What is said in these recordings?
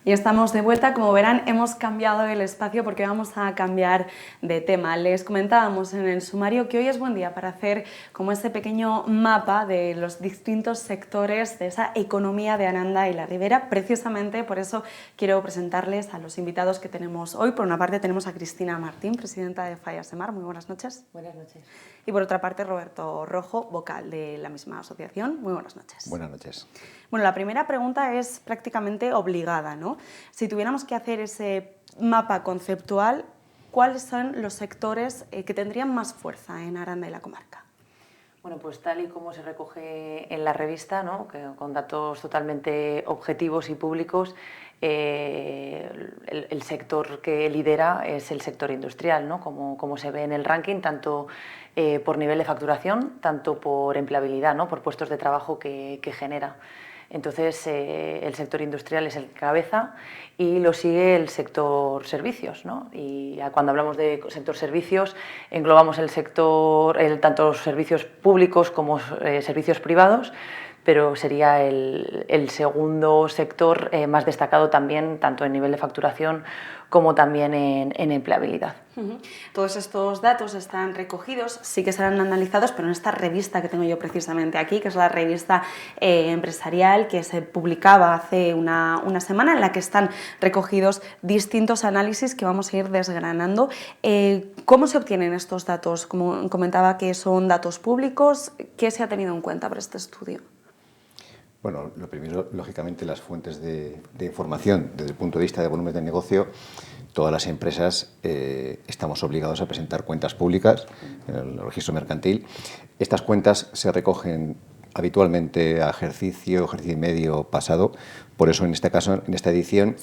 Y estamos de vuelta. Como verán, hemos cambiado el espacio porque vamos a cambiar de tema. Les comentábamos en el sumario que hoy es buen día para hacer como ese pequeño mapa de los distintos sectores de esa economía de Aranda y la Ribera. Precisamente por eso quiero presentarles a los invitados que tenemos hoy. Por una parte tenemos a Cristina Martín, presidenta de FAI-ASEMAR. Muy buenas noches. Buenas noches. Y por otra parte Roberto Rojo, vocal de la misma asociación. Muy buenas noches. Buenas noches. Bueno, la primera pregunta es prácticamente obligada, ¿no? Si tuviéramos que hacer ese mapa conceptual, ¿cuáles son los sectores que tendrían más fuerza en Aranda y la comarca? Bueno, pues tal y como se recoge en la revista, ¿no? Con datos totalmente objetivos y públicos, el sector que lidera es el sector industrial, ¿no? Como se ve en el ranking, tanto por nivel de facturación, tanto por empleabilidad, ¿no? Por puestos de trabajo que genera. Entonces, el sector industrial es el cabeza y lo sigue el sector servicios, ¿no? Y cuando hablamos de sector servicios, englobamos tanto los servicios públicos como servicios privados, pero sería el segundo sector más destacado también, tanto en nivel de facturación como también en empleabilidad. Todos estos datos están recogidos, sí que serán analizados, pero en esta revista que tengo yo precisamente aquí, que es la revista empresarial que se publicaba hace una semana, en la que están recogidos distintos análisis que vamos a ir desgranando. ¿Cómo se obtienen estos datos? Como comentaba, que son datos públicos, ¿qué se ha tenido en cuenta para este estudio? Bueno, lo primero, lógicamente, las fuentes de información desde el punto de vista de volumen de negocio. Todas las empresas estamos obligados a presentar cuentas públicas en el registro mercantil. Estas cuentas se recogen habitualmente a ejercicio y medio pasado. Por eso, en este caso, en esta edición,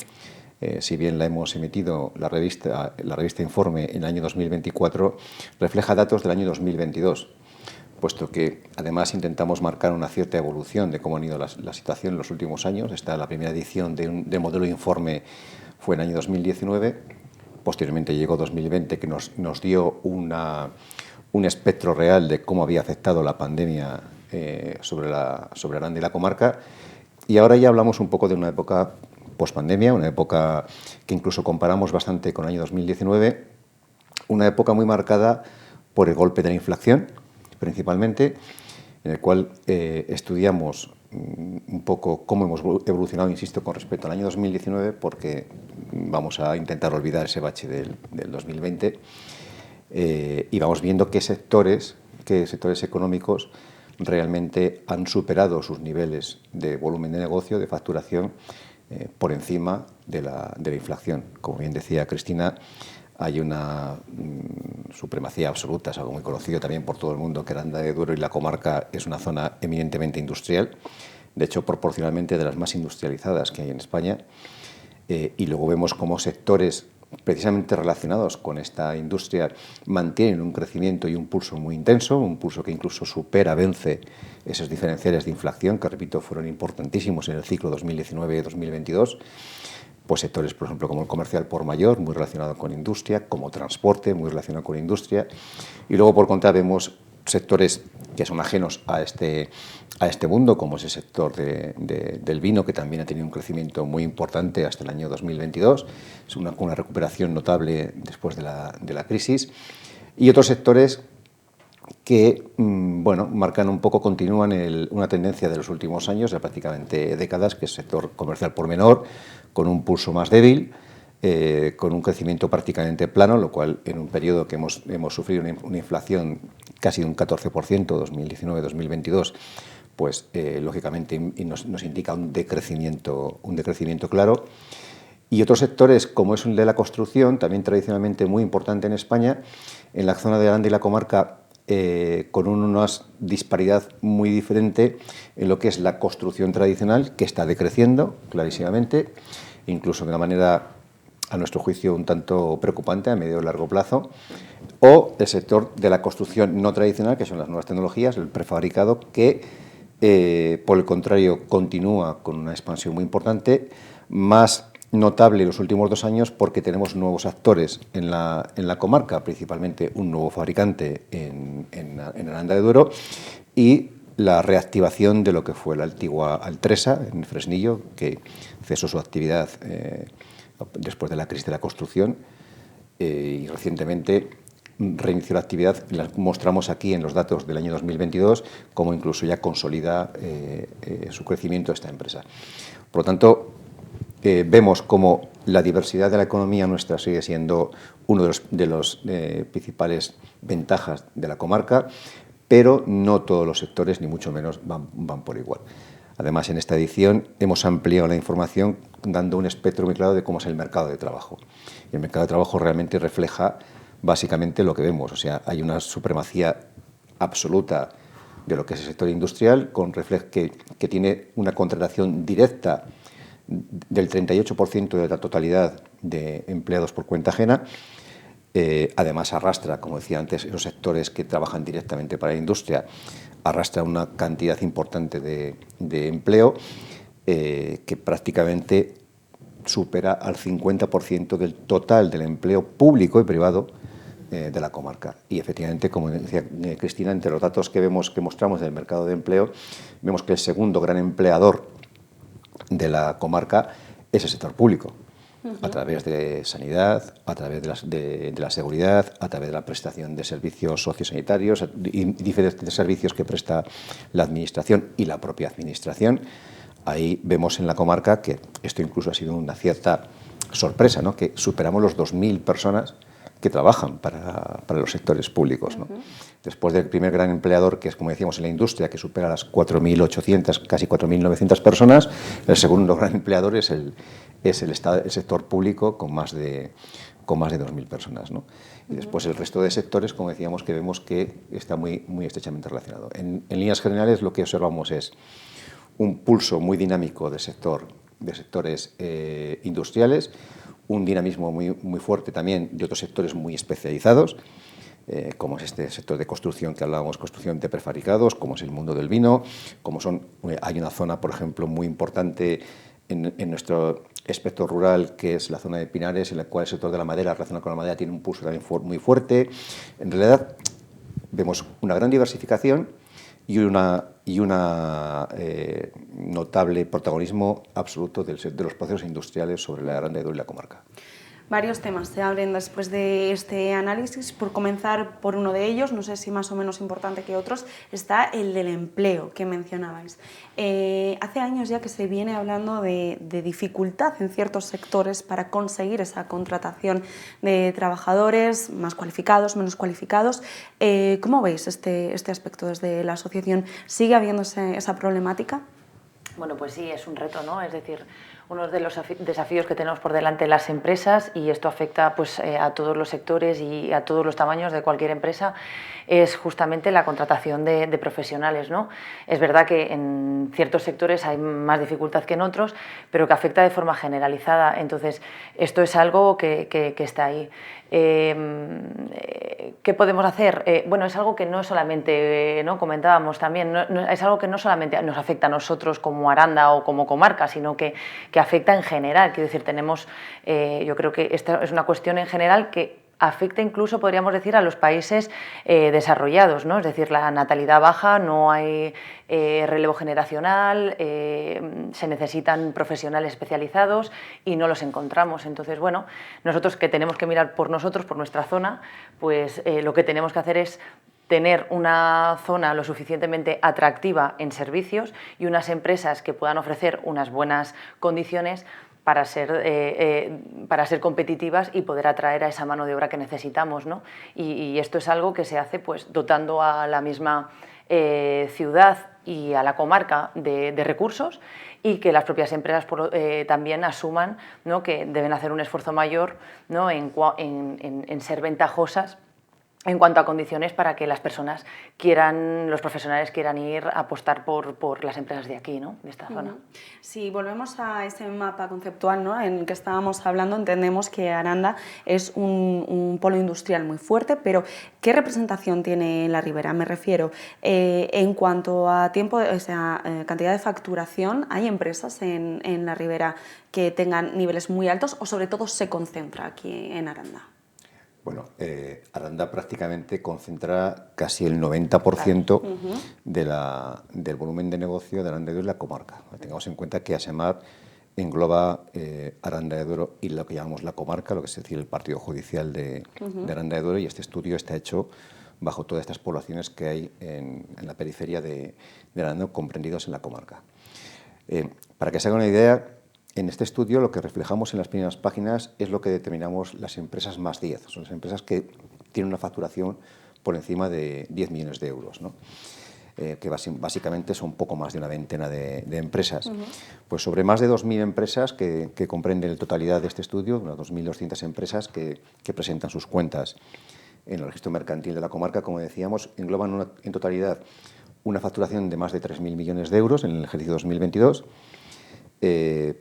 si bien la hemos emitido la revista Informe en el año 2024, refleja datos del año 2022. Puesto que además intentamos marcar una cierta evolución de cómo ha ido la situación en los últimos años. La primera edición de modelo informe fue en el año 2019, posteriormente llegó 2020, que nos dio un espectro real de cómo había afectado la pandemia sobre Aranda y la comarca, y ahora ya hablamos un poco de una época pospandemia, una época que incluso comparamos bastante con el año 2019, una época muy marcada por el golpe de la inflación, principalmente, en el cual estudiamos un poco cómo hemos evolucionado, insisto, con respecto al año 2019, porque vamos a intentar olvidar ese bache del 2020, y vamos viendo qué sectores económicos realmente han superado sus niveles de volumen de negocio, de facturación, por encima de la inflación. Como bien decía Cristina, hay una supremacía absoluta, es algo muy conocido también por todo el mundo, que Aranda de Duero y la comarca es una zona eminentemente industrial, de hecho proporcionalmente de las más industrializadas que hay en España, y luego vemos cómo sectores precisamente relacionados con esta industria mantienen un crecimiento y un pulso muy intenso, un pulso que incluso vence esos diferenciales de inflación, que repito, fueron importantísimos en el ciclo 2019-2022. Pues sectores, por ejemplo, como el comercial por mayor, muy relacionado con industria, como transporte, muy relacionado con industria. Y luego, por contra, vemos sectores que son ajenos a este mundo, como es el sector del vino, que también ha tenido un crecimiento muy importante hasta el año 2022, es una recuperación notable después de la crisis. Y otros sectores que marcan un poco, continúan una tendencia de los últimos años, de prácticamente décadas, que es el sector comercial por menor, con un pulso más débil, con un crecimiento prácticamente plano, lo cual en un periodo que hemos sufrido una inflación casi de un 14%, 2019-2022, pues lógicamente nos indica un decrecimiento claro. Y otros sectores, como es el de la construcción, también tradicionalmente muy importante en España, en la zona de Aranda y la comarca, con una disparidad muy diferente en lo que es la construcción tradicional, que está decreciendo clarísimamente, incluso de una manera, a nuestro juicio, un tanto preocupante a medio y largo plazo, o el sector de la construcción no tradicional, que son las nuevas tecnologías, el prefabricado, que por el contrario continúa con una expansión muy importante, más notable en los últimos 2 años porque tenemos nuevos actores en la comarca, principalmente un nuevo fabricante en Aranda de Duero, y la reactivación de lo que fue la antigua Altresa en Fresnillo, que cesó su actividad después de la crisis de la construcción y recientemente reinició la actividad. La mostramos aquí en los datos del año 2022, como incluso ya consolida su crecimiento esta empresa. Por lo tanto, vemos como la diversidad de la economía nuestra sigue siendo uno de los principales ventajas de la comarca, pero no todos los sectores, ni mucho menos, van por igual. Además, en esta edición hemos ampliado la información dando un espectro muy claro de cómo es el mercado de trabajo. Y el mercado de trabajo realmente refleja básicamente lo que vemos. O sea, hay una supremacía absoluta de lo que es el sector industrial, que tiene una contratación directa del 38% de la totalidad de empleados por cuenta ajena. Además arrastra, como decía antes, esos sectores que trabajan directamente para la industria, arrastra una cantidad importante de empleo que prácticamente supera al 50% del total del empleo público y privado de la comarca. Y efectivamente, como decía Cristina, entre los datos que mostramos del mercado de empleo, vemos que el segundo gran empleador de la comarca es el sector público, a través de sanidad, a través de la seguridad, a través de la prestación de servicios sociosanitarios y diferentes servicios que presta la Administración y la propia Administración. Ahí vemos en la comarca que esto incluso ha sido una cierta sorpresa, ¿no?, que superamos los 2.000 personas que trabajan para los sectores públicos, ¿no? Después del primer gran empleador, que es, como decíamos, en la industria, que supera las 4.800, casi 4.900 personas, el segundo gran empleador es el sector público con más de 2.000 personas, ¿no? Y después el resto de sectores, como decíamos, que vemos que está muy, muy estrechamente relacionado. En líneas generales, lo que observamos es un pulso muy dinámico de sectores industriales, un dinamismo muy fuerte también de otros sectores muy especializados, como es este sector de construcción que hablábamos, construcción de prefabricados, como es el mundo del vino, hay una zona, por ejemplo, muy importante en nuestro espectro rural, que es la zona de Pinares, en la cual el sector de la madera, relacionado con la madera, tiene un pulso también muy fuerte. En realidad, vemos una gran diversificación y una notable protagonismo absoluto de los procesos industriales sobre la Aranda de Duero y la comarca. Varios temas se abren después de este análisis. Por comenzar por uno de ellos, no sé si más o menos importante que otros, está el del empleo que mencionabais. Hace años ya que se viene hablando de dificultad en ciertos sectores para conseguir esa contratación de trabajadores más cualificados, menos cualificados. ¿Cómo veis este aspecto desde la asociación? ¿Sigue habiendo esa problemática? Bueno, pues sí, es un reto, ¿no? Es decir, uno de los desafíos que tenemos por delante las empresas, y esto afecta pues, a todos los sectores y a todos los tamaños de cualquier empresa, es justamente la contratación de profesionales, ¿no? Es verdad que en ciertos sectores hay más dificultad que en otros, pero que afecta de forma generalizada. Entonces, esto es algo que está ahí. ¿Qué podemos hacer? Bueno, es algo que no solamente, ¿no?, comentábamos también, es algo que no solamente nos afecta a nosotros como Aranda o como comarca, sino que afecta en general. Quiero decir, yo creo que esta es una cuestión en general que afecta incluso, podríamos decir, a los países desarrollados, ¿no? Es decir, la natalidad baja, no hay relevo generacional, se necesitan profesionales especializados y no los encontramos. Entonces, bueno, nosotros que tenemos que mirar por nosotros, por nuestra zona, pues lo que tenemos que hacer es tener una zona lo suficientemente atractiva en servicios y unas empresas que puedan ofrecer unas buenas condiciones para ser competitivas y poder atraer a esa mano de obra que necesitamos, ¿no? Y esto es algo que se hace pues, dotando a la misma ciudad y a la comarca de recursos, y que las propias empresas también asuman, ¿no?, que deben hacer un esfuerzo mayor, ¿no?, en ser ventajosas en cuanto a condiciones para que las personas los profesionales quieran ir a apostar por las empresas de aquí, ¿no?, de esta zona. Si volvemos a ese mapa conceptual, ¿no?, en el que estábamos hablando, entendemos que Aranda es un polo industrial muy fuerte, pero ¿qué representación tiene la ribera? Me refiero, en cuanto a cantidad de facturación, ¿hay empresas en la ribera que tengan niveles muy altos o sobre todo se concentra aquí en Aranda? Bueno, Aranda prácticamente concentra casi el 90% del volumen de negocio de Aranda de Duero en la comarca. Tengamos en cuenta que ASEMAD engloba Aranda de Duero y lo que llamamos la comarca, lo que es decir, el partido judicial de Aranda de Duero, y este estudio está hecho bajo todas estas poblaciones que hay en la periferia de Aranda, comprendidos en la comarca. Para que se haga una idea, en este estudio lo que reflejamos en las primeras páginas es lo que determinamos las empresas más 10. Son las empresas que tienen una facturación por encima de 10 millones de euros, ¿no? Que básicamente son poco más de una veintena de empresas. Pues sobre más de 2.000 empresas que comprenden la totalidad de este estudio, unas 2.200 empresas que presentan sus cuentas en el registro mercantil de la comarca, como decíamos, engloban en totalidad una facturación de más de 3.000 millones de euros en el ejercicio 2022.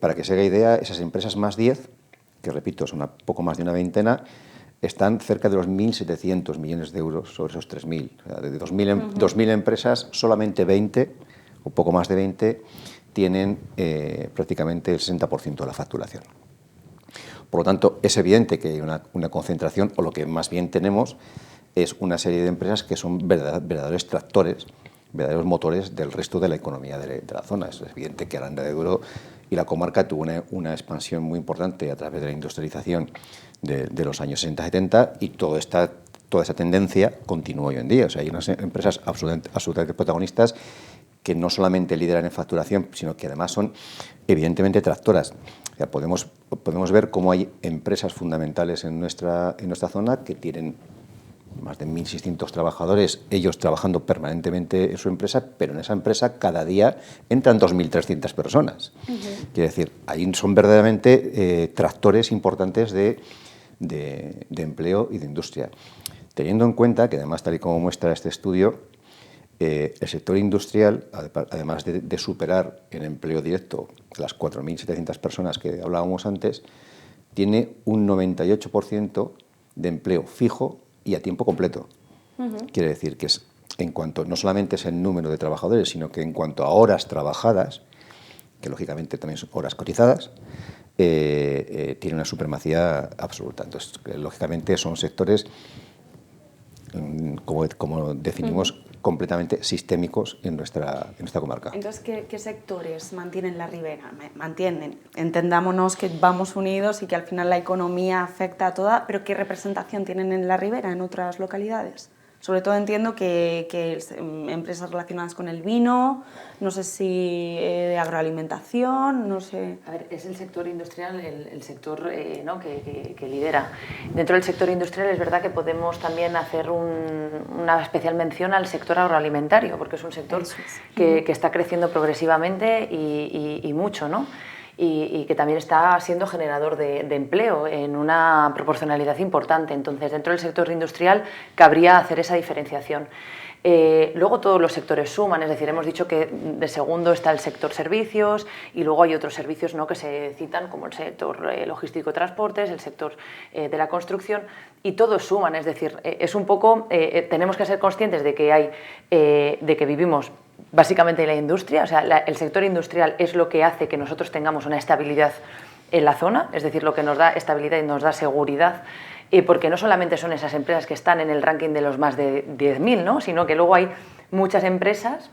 Para que se haga idea, esas empresas más 10, que repito, son poco más de una veintena, están cerca de los 1.700 millones de euros sobre esos 3.000. O sea, de 2.000 empresas, solamente 20, o poco más de 20, tienen prácticamente el 60% de la facturación. Por lo tanto, es evidente que hay una concentración, o lo que más bien tenemos es una serie de empresas que son verdaderos tractores, verdaderos motores del resto de la economía de la zona. Es evidente que Aranda de Duero y la comarca tuvo una expansión muy importante a través de la industrialización de los años 60-70, y toda esa tendencia continúa hoy en día. O sea, hay unas empresas absolutamente protagonistas que no solamente lideran en facturación, sino que además son evidentemente tractoras. O sea, podemos ver cómo hay empresas fundamentales en nuestra zona que tienen más de 1.600 trabajadores, ellos trabajando permanentemente en su empresa, pero en esa empresa cada día entran 2.300 personas. Quiere decir, ahí son verdaderamente tractores importantes de empleo y de industria. Teniendo en cuenta que además, tal y como muestra este estudio, el sector industrial, además de superar en empleo directo las 4.700 personas que hablábamos antes, tiene un 98% de empleo fijo y a tiempo completo. Quiere decir que no solamente es el número de trabajadores, sino que en cuanto a horas trabajadas, que lógicamente también son horas cotizadas, tiene una supremacía absoluta. Entonces, lógicamente son sectores, como definimos, completamente sistémicos en nuestra comarca. Entonces, ¿qué sectores mantienen la ribera? Mantienen. Entendámonos que vamos unidos y que al final la economía afecta a toda, pero ¿qué representación tienen en la ribera en otras localidades? Sobre todo entiendo que empresas relacionadas con el vino, no sé si de agroalimentación, no sé... A ver, es el sector industrial el sector ¿no? que lidera. Dentro del sector industrial es verdad que podemos también hacer una especial mención al sector agroalimentario, porque es un sector que está creciendo progresivamente y mucho, ¿no? Y que también está siendo generador de empleo en una proporcionalidad importante. Entonces, dentro del sector industrial cabría hacer esa diferenciación. Luego todos los sectores suman, es decir, hemos dicho que de segundo está el sector servicios y luego hay otros servicios, ¿no?, que se citan, como el sector logístico-transportes, el sector de la construcción, y todos suman, es decir, es un poco, tenemos que ser conscientes de que vivimos básicamente en la industria, o sea, el sector industrial es lo que hace que nosotros tengamos una estabilidad en la zona, es decir, lo que nos da estabilidad y nos da seguridad, porque no solamente son esas empresas que están en el ranking de los más de 10.000, ¿no?, sino que luego hay muchas empresas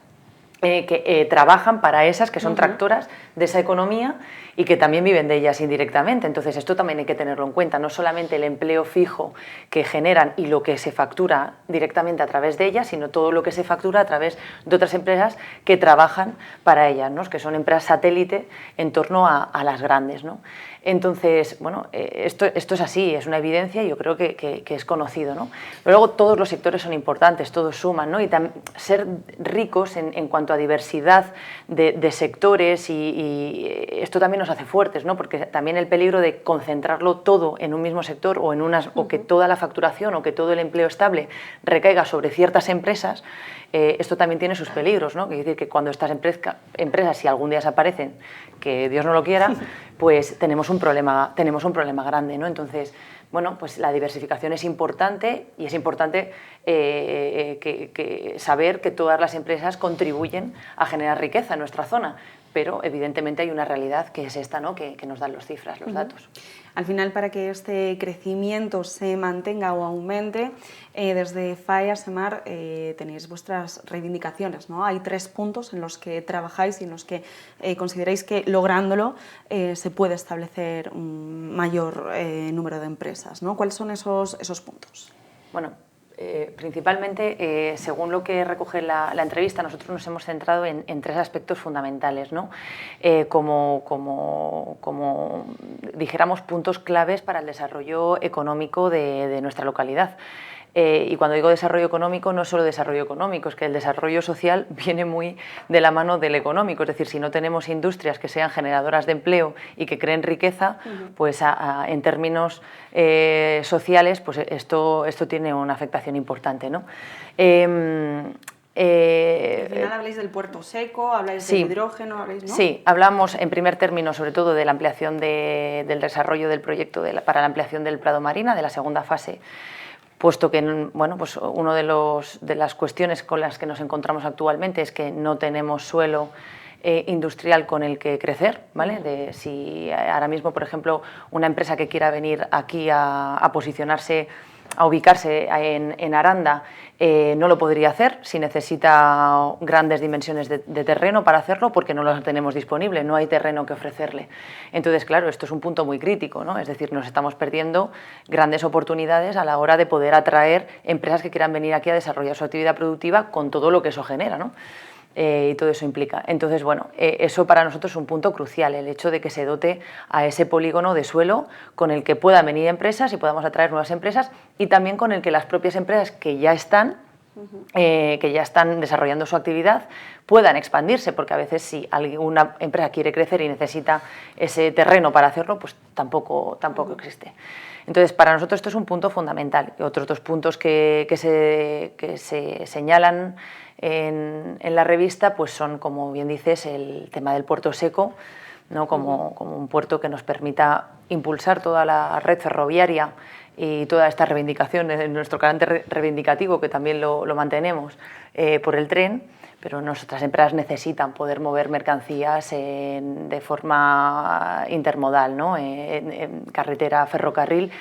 que trabajan para esas, que son tractoras de esa economía y que también viven de ellas indirectamente. Entonces, esto también hay que tenerlo en cuenta, no solamente el empleo fijo que generan y lo que se factura directamente a través de ellas, sino todo lo que se factura a través de otras empresas que trabajan para ellas, ¿no?, que son empresas satélite en torno a las grandes, ¿no? Entonces, bueno, esto es así, es una evidencia y yo creo que es conocido, ¿no? Pero luego todos los sectores son importantes, todos suman, ¿no? Y ser ricos en cuanto a diversidad de sectores y esto también nos hace fuertes, ¿no? Porque también el peligro de concentrarlo todo en un mismo sector o que toda la facturación o que todo el empleo estable recaiga sobre ciertas empresas, esto también tiene sus peligros, ¿no? Quiere decir que cuando estas empresas, si algún día desaparecen, que Dios no lo quiera, pues tenemos un problema grande, ¿no? Entonces, bueno, pues la diversificación es importante y es importante saber que todas las empresas contribuyen a generar riqueza en nuestra zona, pero evidentemente hay una realidad que es esta, ¿no? que nos dan las cifras, los datos. Al final, para que este crecimiento se mantenga o aumente, desde FAE Asemar tenéis vuestras reivindicaciones, ¿no? Hay 3 puntos en los que trabajáis y en los que consideráis que lográndolo se puede establecer un mayor número de empresas, ¿no? ¿Cuáles son esos puntos? Bueno, principalmente, según lo que recoge la entrevista, nosotros nos hemos centrado en 3 aspectos fundamentales, ¿no? Como dijéramos, puntos claves para el desarrollo económico de nuestra localidad. Y cuando digo desarrollo económico, no solo desarrollo económico, es que el desarrollo social viene muy de la mano del económico. Es decir, si no tenemos industrias que sean generadoras de empleo y que creen riqueza, pues en términos sociales, pues esto tiene una afectación importante, ¿no? Al final habláis del puerto seco, habláis del hidrógeno, ¿no? Sí, hablamos en primer término sobre todo de la ampliación del desarrollo del proyecto para la ampliación del Prado Marina, de la segunda fase, puesto que bueno, pues una de las cuestiones con las que nos encontramos actualmente es que no tenemos suelo industrial con el que crecer, ¿vale? Si ahora mismo, por ejemplo, una empresa que quiera venir aquí a posicionarse, a ubicarse en Aranda, no lo podría hacer si necesita grandes dimensiones de terreno para hacerlo, porque no lo tenemos disponible, no hay terreno que ofrecerle. Entonces, claro, esto es un punto muy crítico, ¿no? Es decir, nos estamos perdiendo grandes oportunidades a la hora de poder atraer empresas que quieran venir aquí a desarrollar su actividad productiva con todo lo que eso genera, ¿no? Y todo eso implica. Entonces, bueno, eso para nosotros es un punto crucial, el hecho de que se dote a ese polígono de suelo con el que puedan venir empresas y podamos atraer nuevas empresas, y también con el que las propias empresas que ya están desarrollando su actividad puedan expandirse, porque a veces si alguna empresa quiere crecer y necesita ese terreno para hacerlo, pues tampoco existe. Entonces, para nosotros esto es un punto fundamental. Y otros 2 puntos que se señalan en la revista, pues son, como bien dices, el tema del puerto seco, ¿no? Como un puerto que nos permita impulsar toda la red ferroviaria y toda esta reivindicación, nuestro carácter reivindicativo, que también lo mantenemos por el tren, pero nuestras empresas necesitan poder mover mercancías de forma intermodal, ¿no? En carretera, ferrocarril,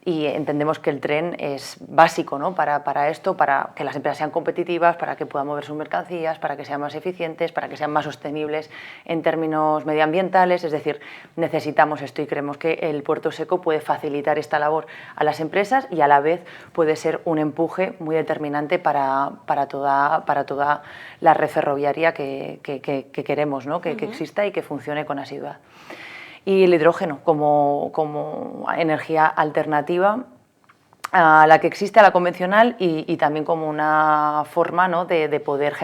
y entendemos que el tren es básico, ¿no? para esto, para que las empresas sean competitivas, para que puedan mover sus mercancías, para que sean más eficientes, para que sean más sostenibles en términos medioambientales. Es decir, necesitamos esto, y creemos que el puerto seco puede facilitar esta labor a las empresas y a la vez puede ser un empuje muy determinante para toda la red ferroviaria que queremos, ¿no? que exista y que funcione con asiduidad. Y el hidrógeno como energía alternativa a la que existe, a la convencional, y también como una forma, ¿no? de poder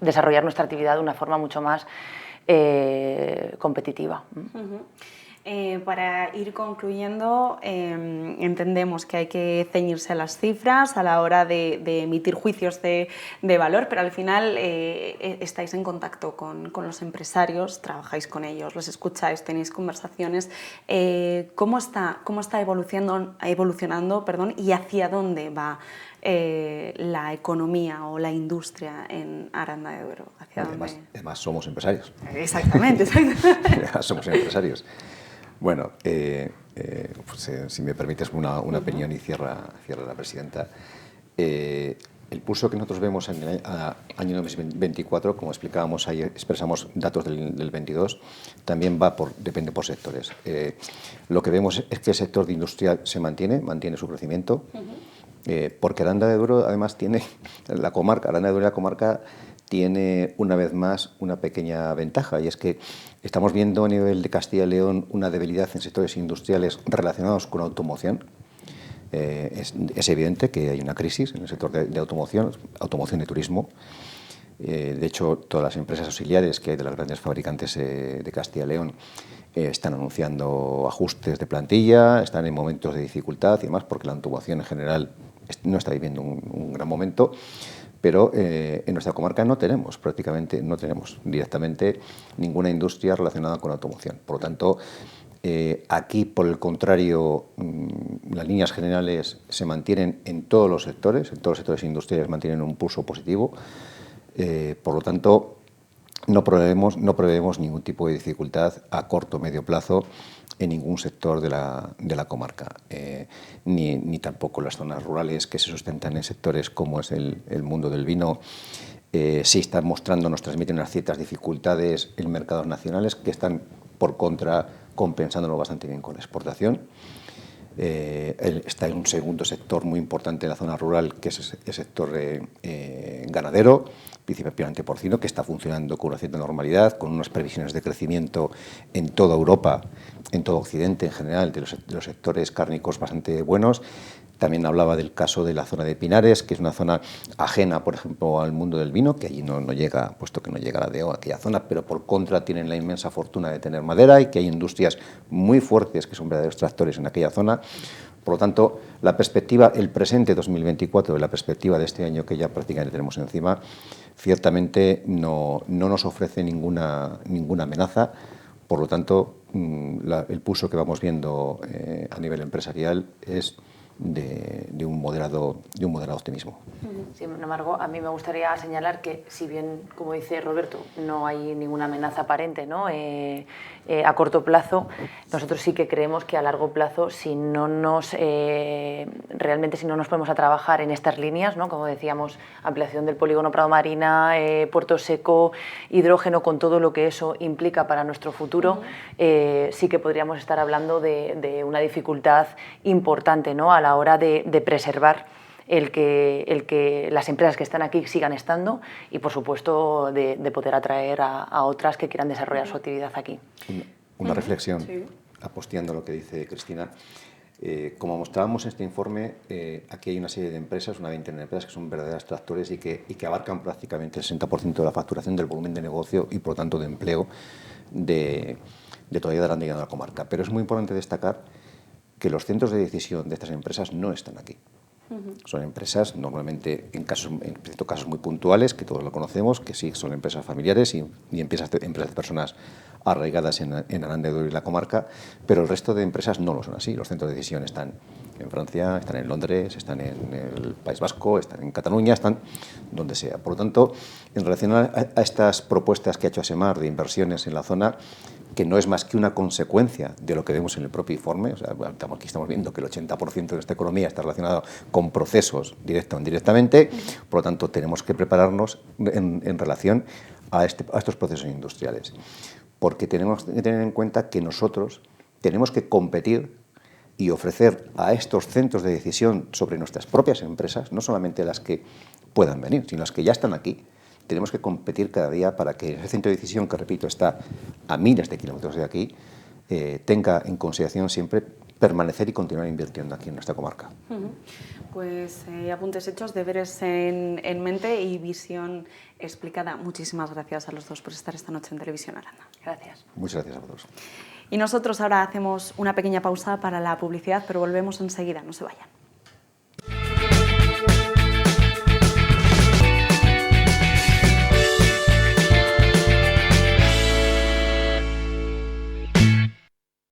desarrollar nuestra actividad de una forma mucho más competitiva. Para ir concluyendo, entendemos que hay que ceñirse a las cifras a la hora de emitir juicios de valor, pero al final estáis en contacto con los empresarios, trabajáis con ellos, los escucháis, tenéis conversaciones. ¿Cómo está evolucionando, y hacia dónde va la economía o la industria en Aranda de Duero? Además somos empresarios. Exactamente. Además somos empresarios. Bueno, pues, si me permites una opinión, y cierra la presidenta. El pulso que nosotros vemos en el año 2024, como explicábamos ahí, expresamos datos del 22, también depende por sectores. Lo que vemos es que el sector de industrial se mantiene su crecimiento, porque Aranda de Duero, además, tiene la comarca tiene una vez más una pequeña ventaja, y es que estamos viendo a nivel de Castilla y León una debilidad en sectores industriales relacionados con automoción. Es evidente que hay una crisis en el sector de automoción y turismo. De hecho, todas las empresas auxiliares que hay de las grandes fabricantes de Castilla y León están anunciando ajustes de plantilla, están en momentos de dificultad y demás, porque la automoción en general no está viviendo un gran momento. Pero en nuestra comarca prácticamente no tenemos directamente ninguna industria relacionada con la automoción. Por lo tanto, aquí, por el contrario, las líneas generales se mantienen en todos los sectores industriales mantienen un pulso positivo. Por lo tanto, no prevemos ningún tipo de dificultad a corto o medio plazo en ningún sector de la comarca, ni tampoco las zonas rurales que se sustentan en sectores como es el mundo del vino. Sí están mostrando, nos transmiten unas ciertas dificultades en mercados nacionales que están, por contra, compensándolo bastante bien con la exportación. Está en un segundo sector muy importante en la zona rural, que es el sector ganadero, principalmente porcino, que está funcionando con una cierta normalidad, con unas previsiones de crecimiento en toda Europa, en todo Occidente en general, de los sectores cárnicos bastante buenos. También hablaba del caso de la zona de Pinares, que es una zona ajena, por ejemplo, al mundo del vino, que allí no llega, puesto que no llega la DEO a aquella zona, pero por contra tienen la inmensa fortuna de tener madera y que hay industrias muy fuertes que son verdaderos tractores en aquella zona. Por lo tanto, la perspectiva, el presente 2024 y la perspectiva de este año que ya prácticamente tenemos encima, ciertamente no nos ofrece ninguna amenaza. Por lo tanto, el pulso que vamos viendo a nivel empresarial es de un moderado optimismo. Sin embargo, a mí me gustaría señalar que, si bien, como dice Roberto, no hay ninguna amenaza aparente, ¿no? A corto plazo, nosotros sí que creemos que a largo plazo, realmente si no nos ponemos a trabajar en estas líneas, ¿no? Como decíamos, ampliación del polígono Prado Marina, Puerto Seco, hidrógeno, con todo lo que eso implica para nuestro futuro, sí que podríamos estar hablando de una dificultad importante, ¿no? A la hora de preservar el que las empresas que están aquí sigan estando y, por supuesto, de poder atraer a otras que quieran desarrollar su actividad aquí. Una reflexión, aposteando lo que dice Cristina. Como mostrábamos en este informe, aquí hay una serie de empresas, una veintena de empresas que son verdaderas tractores y que abarcan prácticamente el 60% de la facturación, del volumen de negocio y, por lo tanto, de empleo de todavía de Aranda y de la comarca. Pero es muy importante destacar que los centros de decisión de estas empresas no están aquí. Son empresas normalmente, en ciertos casos muy puntuales, que todos lo conocemos, que sí son empresas familiares y empresas de personas arraigadas en Aranda y Duero y la comarca, pero el resto de empresas no lo son así. Los centros de decisión están en Francia, están en Londres, están en el País Vasco, están en Cataluña, están donde sea. Por lo tanto, en relación a estas propuestas que ha hecho ASEMAR de inversiones en la zona, que no es más que una consecuencia de lo que vemos en el propio informe. O sea, aquí estamos viendo que el 80% de esta economía está relacionado con procesos directa o indirectamente, por lo tanto tenemos que prepararnos en relación a estos procesos industriales, porque tenemos que tener en cuenta que nosotros tenemos que competir y ofrecer a estos centros de decisión sobre nuestras propias empresas, no solamente las que puedan venir, sino las que ya están aquí. Tenemos que competir cada día para que ese centro de decisión, que repito, está a miles de kilómetros de aquí, tenga en consideración siempre permanecer y continuar invirtiendo aquí en nuestra comarca. Pues apuntes hechos, deberes en mente y visión explicada. Muchísimas gracias a los dos por estar esta noche en Televisión Aranda. Gracias. Muchas gracias a vosotros. Y nosotros ahora hacemos una pequeña pausa para la publicidad, pero volvemos enseguida, no se vayan.